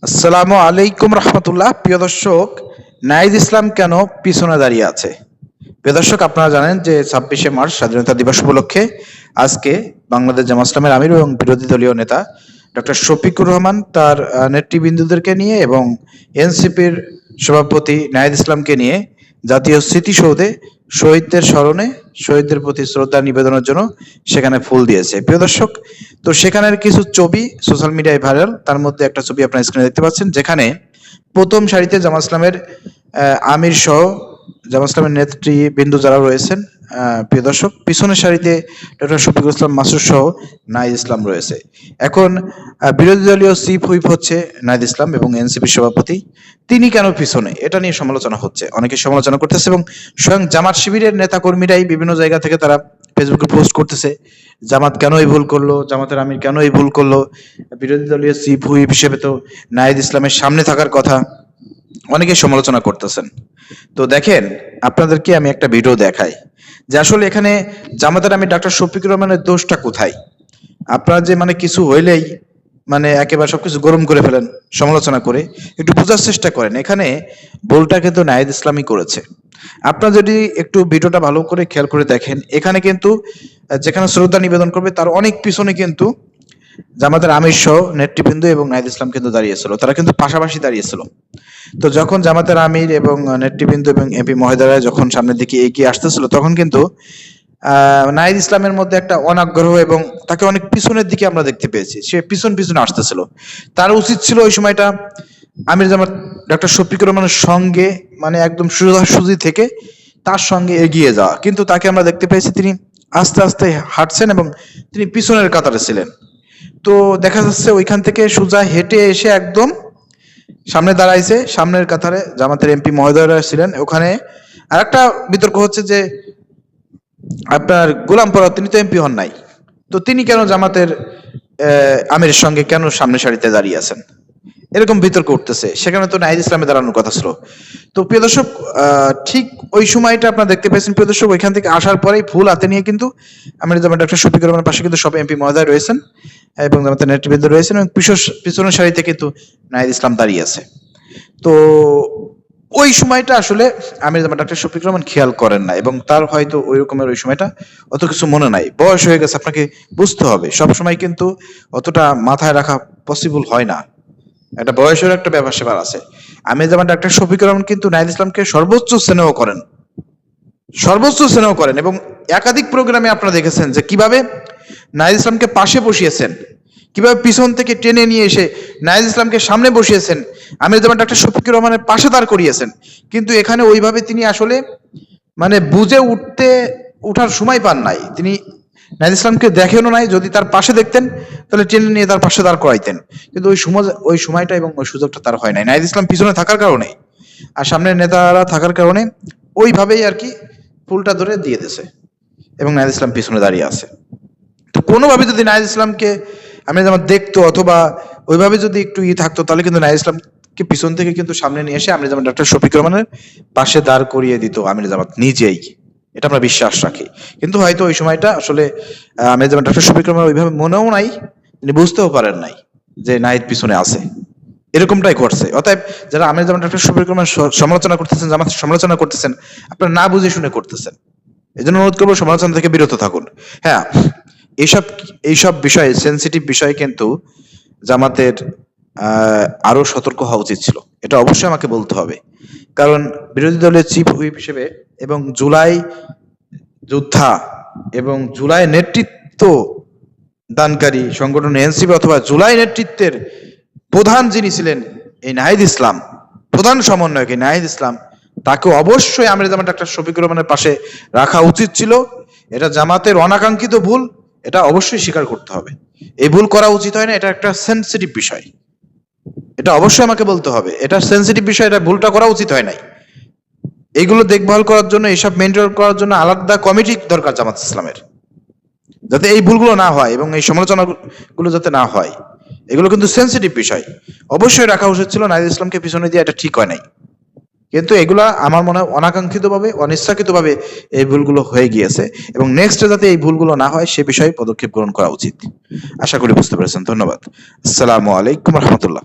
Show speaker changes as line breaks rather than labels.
আসসালামু আলাইকুম রহমতুল্লাহ। প্রিয় দর্শক, নাহিদ ইসলাম কেন পিছনে দাঁড়িয়ে আছে? প্রিয় দর্শক, আপনারা জানেন যে 26শে মার্চ স্বাধীনতা দিবস উপলক্ষে আজকে বাংলাদেশ জামাত ইসলামের আমির এবং বিরোধী দলীয় নেতা ডক্টর শফিকুর রহমান তার নেতৃবৃন্দদেরকে নিয়ে এবং এনসিপির সভাপতি নাহিদ ইসলামকে নিয়ে জাতীয় স্মৃতিসৌধে শহীদদের স্মরণে শহীদদের প্রতি শ্রদ্ধা নিবেদনের জন্য সেখানে ফুল দিয়েছে। প্রিয় দর্শক, তো সেখানের কিছু ছবি সোশ্যাল মিডিয়ায় ভাইরাল। তার মধ্যে একটা ছবি আপনার স্ক্রিনে দেখতে পাচ্ছেন, যেখানে প্রথম সারিতে জামাত ইসলামের আমির সহ জামাত ইসলামের নেতৃবৃন্দ যারা রয়েছেন, প্রিয় দর্শক, পিছনের সারিতে ডক্টর শফিকুল ইসলাম মাসুদ সহ নাহিদ ইসলাম রয়েছে। এখন বিরোধী দলীয় চিফ হুইপ হচ্ছে নাহিদ ইসলাম এবং এনসিপির সভাপতি। তিনি কেন পিছনে, এটা নিয়ে সমালোচনা হচ্ছে, অনেকে সমালোচনা করতেছে এবং স্বয়ং জামাত শিবিরের নেতা কর্মীরাই বিভিন্ন জায়গা থেকে তারা ফেসবুকে পোস্ট করতেছে, জামাত কেন এই ভুল করলো, জামাতের আমির কেন এই ভুল করলো। বিরোধী দলীয় চিফ হুইপ হিসেবে তো নাহিদ ইসলামের সামনে থাকার কথা, অনেকে সমালোচনা করতেছেন। তো দেখেন, আপনাদেরকে আমি একটা ভিডিও দেখাই যে আসলে এখানে জামাতের আমির ডাক্তার শফিকুর রহমানের দোষটা কোথায়। আপনারা যে কিছু হইলেই একেবারে সবকিছু গরম করে ফেলেন সমালোচনা করে, একটু বোঝার চেষ্টা করেন। এখানে ভুলটা কিন্তু নাহিদ ইসলামই করেছে। আপনারা যদি একটু ভিডিওটা ভালো করে খেয়াল করে দেখেন, এখানে কিন্তু যেখানে শ্রদ্ধা নিবেদন করবে তার অনেক পিছনে কিন্তু জামাতের আমির সহ নেতৃবৃন্দ এবং নাহিদ ইসলাম কিন্তু দাঁড়িয়েছিল, তারা কিন্তু পাশাপাশি দাঁড়িয়েছিল। তো যখন জামাতের আমির এবং নেতৃবৃন্দ এবং এমপি মহোদয়রা যখন সামনের দিকে এগিয়ে আসতেছিল, তখন কিন্তু নাহিদ ইসলামের মধ্যে একটা অনাগ্রহ এবং তাকে অনেক পিছনের দিকে আমরা দেখতে পেয়েছি, সে পিছনে আসতেছিল। তার উচিত ছিল ওই সময়টা আমির জামাত ডক্টর শফিকুর রহমানের সঙ্গে একদম সোজাসুজি থেকে তার সঙ্গে এগিয়ে যাওয়া, কিন্তু তাকে আমরা দেখতে পেয়েছি তিনি আস্তে আস্তে হাঁটছেন এবং তিনি পিছনের কাতারে ছিলেন। তো দেখা যাচ্ছে ওইখান থেকে সোজা হেঁটে এসে একদম সামনে দাঁড়াইছে, সামনের কাতারে জামাতের এমপি মহোদয়রা ছিলেন। ওখানে আরেকটা বিতর্ক হচ্ছে যে আপনার গোলাম পরব, তিনি তো এমপি হন নাই, তো তিনি কেন জামাতের আমিরের সঙ্গে কেন সামনে সারিতে দাঁড়িয়ে আছেন, এরকম বিতর্ক উঠতেছে। সেখানে তো নাহিদ ইসলামে দাঁড়ানোর কথা ছিল। তো প্রিয় দর্শক, ঠিক ওই সময়টা আপনারা দেখতে পেয়েছেন। প্রিয় দর্শক, ওইখান থেকে আসার পরেই ফুল হাতে নিয়ে কিন্তু আমির জামাত ডক্টর শফিকুর রহমানের পাশে কিন্তু সব এমপি মহোদয় রয়েছেন এবং জামাতের নেতৃবৃন্দ রয়েছেন এবং পিছনের সারিতে কিন্তু নাহিদ ইসলাম দাঁড়িয়ে আছে। তো ওই সময়টা আসলে আমির জামাত ডক্টর শফিকুর রহমান খেয়াল করেন না এবং তার হয়তো ওই রকমের ওই সময়টা অত কিছু মনে নাই, বয়স হয়ে গেছে, আপনাকে বুঝতে হবে। সব সময় কিন্তু অতটা মাথায় রাখা পসিবল হয় না, একটা বয়সের একটা ব্যাপার স্যাপার আছে। আমির জামাত ডাক্তার শফিকুর রহমান কিন্তু নাহিদ ইসলামকে সর্বোচ্চ স্নেহ করেন এবং একাধিক প্রোগ্রামে আপনারা দেখেছেন যে কিভাবে নাহিদ ইসলামকে পাশে বসিয়েছেন, কিভাবে পিছন থেকে টেনে নিয়ে এসে নাহিদ ইসলামকে সামনে বসিয়েছেন, আমির জামাত ডাক্তার শফিকুর রহমানের পাশে দাঁড় করিয়েছেন। কিন্তু এখানে ওইভাবে তিনি আসলে বুঝে উঠার সময় পান নাই। তিনি নাহিদ ইসলামকে দেখেনও নাই, যদি তার পাশে দেখতেন তাহলে টেনে নিয়ে তার পাশে দাঁড় করাইতেন। কিন্তু ওই সময়টা এবং ওই সুযোগটা তার হয় নাই, নাহিদ ইসলাম পিছনে থাকার কারণে আর সামনের নেতারা থাকার কারণে ওইভাবেই আর কি ফুলটা ধরে দিয়ে দিয়েছে এবং নাহিদ ইসলাম পিছনে দাঁড়িয়ে আছে। তো কোনোভাবে যদি নাহিদ ইসলামকে আমির জামাত দেখতো অথবা ওইভাবে যদি একটু থাকতো, তাহলে কিন্তু নাহিদ ইসলামকে পিছন থেকে কিন্তু সামনে নিয়ে এসে আমির জামাত ডক্টর শফিকুর রহমানের পাশে দাঁড় করিয়ে দিত আমির জামাত নিজেই, এটা আমরা বিশ্বাস রাখি। কিন্তু হয়তো ওই সময়টা আসলে আমির জামাত ডক্টর শফিকুর রহমান ওইভাবে মনেও নাই, তিনি বুঝতেও পারেন নাই যে নাহিদ পিছনে আছে, এরকমটাই ঘটছে। অতএব যারা আমির জামাত ডক্টর শফিকুর রহমান সমালোচনা করতেছেন, জামাত সমালোচনা করতেছেন, আপনারা না বুঝে শুনে করতেছেন। এই জন্য অনুরোধ করবো সমালোচনা থেকে বিরত থাকুন। হ্যাঁ, এইসব বিষয়ে, সেন্সিটিভ বিষয়ে কিন্তু জামাতের আরো সতর্ক হওয়া উচিত ছিল, এটা অবশ্যই আমাকে বলতে হবে। কারণ বিরোধী দলের চিফ হুইপ হিসেবে এবং জুলাই যোদ্ধা এবং জুলাই নেতৃত্ব দানকারী সংগঠন এনসিপি অথবা জুলাই নেতৃত্বের প্রধান যিনি ছিলেন এই নাহিদ ইসলাম, প্রধান সমন্বয়ক এই নাহিদ ইসলাম, তাকে অবশ্যই আমির জামাত ডাক্তার শফিকুর রহমানের পাশে রাখা উচিত ছিল। এটা জামাতের অনাকাঙ্ক্ষিত ভুল, এটা অবশ্যই স্বীকার করতে হবে। এই ভুল করা উচিত হয় না, এটা একটা সেন্সিটিভ বিষয়, এটা অবশ্যই আমাকে বলতে হবে। এটা সেন্সিটিভ বিষয়, এটা ভুলটা করা উচিত হয় নাই। এইগুলো দেখভাল করার জন্য, এইসব মেনটেন করার জন্য আলাদা কমিটি দরকার জামাত ইসলামের, যাতে এই ভুলগুলো না হয় এবং এই সমালোচনাগুলো যাতে না হয়। এগুলো কিন্তু সেন্সিটিভ বিষয়, অবশ্যই রাখা উচিত ছিল। নাহিদ ইসলামকে পিছনে দিয়ে এটা ঠিক হয় নাই, কিন্তু এগুলা আমার মনে হয় অনাকাঙ্ক্ষিতভাবে, অনিচ্ছাকৃতভাবে এই ভুলগুলো হয়ে গিয়েছে এবং নেক্সটে যাতে এই ভুলগুলো না হয় সে বিষয়ে পদক্ষেপ গ্রহণ করা উচিত। আশা করি বুঝতে পেরেছেন। ধন্যবাদ। আসসালামু আলাইকুম রহমতুল্লাহ।